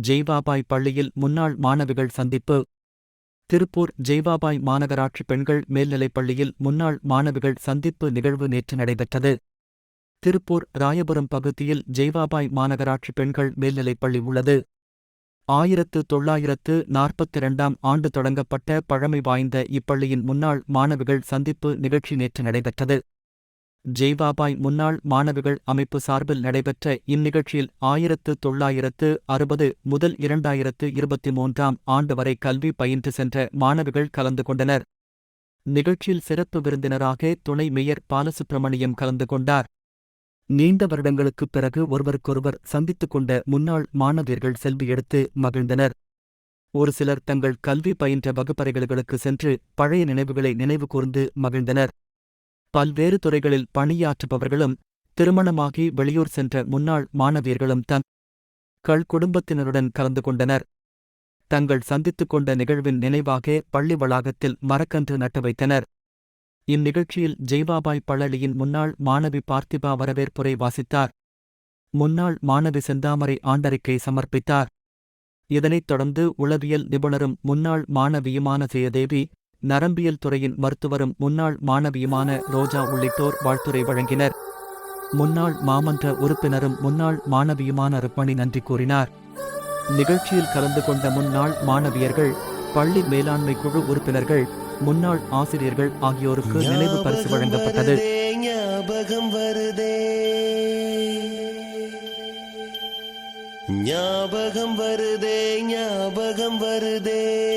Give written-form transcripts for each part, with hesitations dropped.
ஜெய்பாபாய் பள்ளியில் முன்னாள் மாணவிகள் சந்திப்பு. திருப்பூர் ஜெய்பாபாய் மாநகராட்சி பெண்கள் மேல்நிலைப் பள்ளியில் முன்னாள் மாணவிகள் சந்திப்பு நிகழ்வு நேற்று நடைபெற்றது. திருப்பூர் ராயபுரம் பகுதியில் ஜெய்பாபாய் மாநகராட்சி பெண்கள் மேல்நிலைப் பள்ளி உள்ளது. 1942ஆம் ஆண்டு தொடங்கப்பட்ட பழமை வாய்ந்த இப்பள்ளியின் முன்னாள் மாணவிகள் சந்திப்பு நிகழ்ச்சி நேற்று நடைபெற்றது. ஜெய்பாபாய் முன்னாள் மாணவிகள் அமைப்பு சார்பில் நடைபெற்ற இந்நிகழ்ச்சியில் 1960 முதல் 2023ஆம் ஆண்டு வரை கல்வி பயின்று சென்ற மாணவிகள் கலந்து கொண்டனர். நிகழ்ச்சியில் சிறப்பு விருந்தினராக துணை மேயர் பாலசுப்பிரமணியம் கலந்து கொண்டார். நீண்ட வருடங்களுக்குப் பிறகு ஒருவருக்கொருவர் சந்தித்துக் கொண்ட முன்னாள் மாணவியர்கள் செல்வி எடுத்து மகிழ்ந்தனர். ஒரு சிலர் தங்கள் கல்வி பயின்ற வகுப்பறைகளுக்கு சென்று பழைய நினைவுகளை நினைவு கூர்ந்து மகிழ்ந்தனர். பல்வேறு துறைகளில் பணியாற்றுபவர்களும் திருமணமாகி வெளியூர் சென்ற முன்னாள் மாணவியர்களும் தங்கள் குடும்பத்தினருடன் கலந்து கொண்டனர். தங்கள் சந்தித்துக் கொண்ட நிகழ்வின் நினைவாக பள்ளி வளாகத்தில் மரக்கன்று நட்டு வைத்தனர். இந்நிகழ்ச்சியில் ஜெய்பாபாய் பள்ளளியின் முன்னாள் மாணவி பார்த்திபா வரவேற்புரை வாசித்தார். முன்னாள் மாணவி செந்தாமரை ஆண்டறிக்கை சமர்ப்பித்தார். இதனைத் தொடர்ந்து உளவியல் நிபுணரும் முன்னாள் மாணவியுமான ஜெயதேவி, நரம்பியல் துறையின் மருத்துவரும் முன்னாள் மாணவியுமான ரோஜா உள்ளிட்டோர் வாழ்த்துரை வழங்கினர். முன்னாள் மாமன்ற உறுப்பினரும் முன்னாள் மாணவியுமான ருக்மணி நன்றி கூறினார். நிகழ்ச்சியில் கலந்து கொண்ட முன்னாள் மாணவியர்கள், பள்ளி மேலாண்மை குழு உறுப்பினர்கள், முன்னாள் ஆசிரியர்கள் ஆகியோருக்கு நினைவு பரிசு வழங்கப்பட்டது. ஞாபகம் வருதே, ஞாபகம் வருதே, ஞாபகம் வருதே,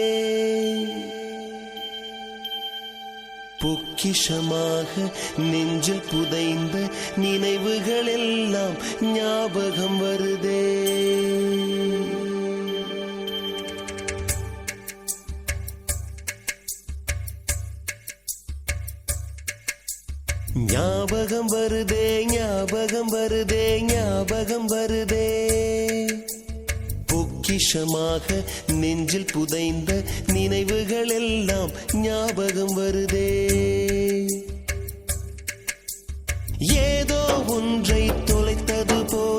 பொக்கிஷமாக நெஞ்சில் புதைந்த நினைவுகள் எல்லாம் ஞாபகம் வருதே. ஞாபகம் வருதே, ஞாபகம் வருதே, ஞாபகம் வருதே, பொக்கிஷமாக நெஞ்சில் புதைந்த நினைவுகள் எல்லாம் ஞாபகம் வருதே. ஏதோ ஒன்றை தொலைத்தது போல்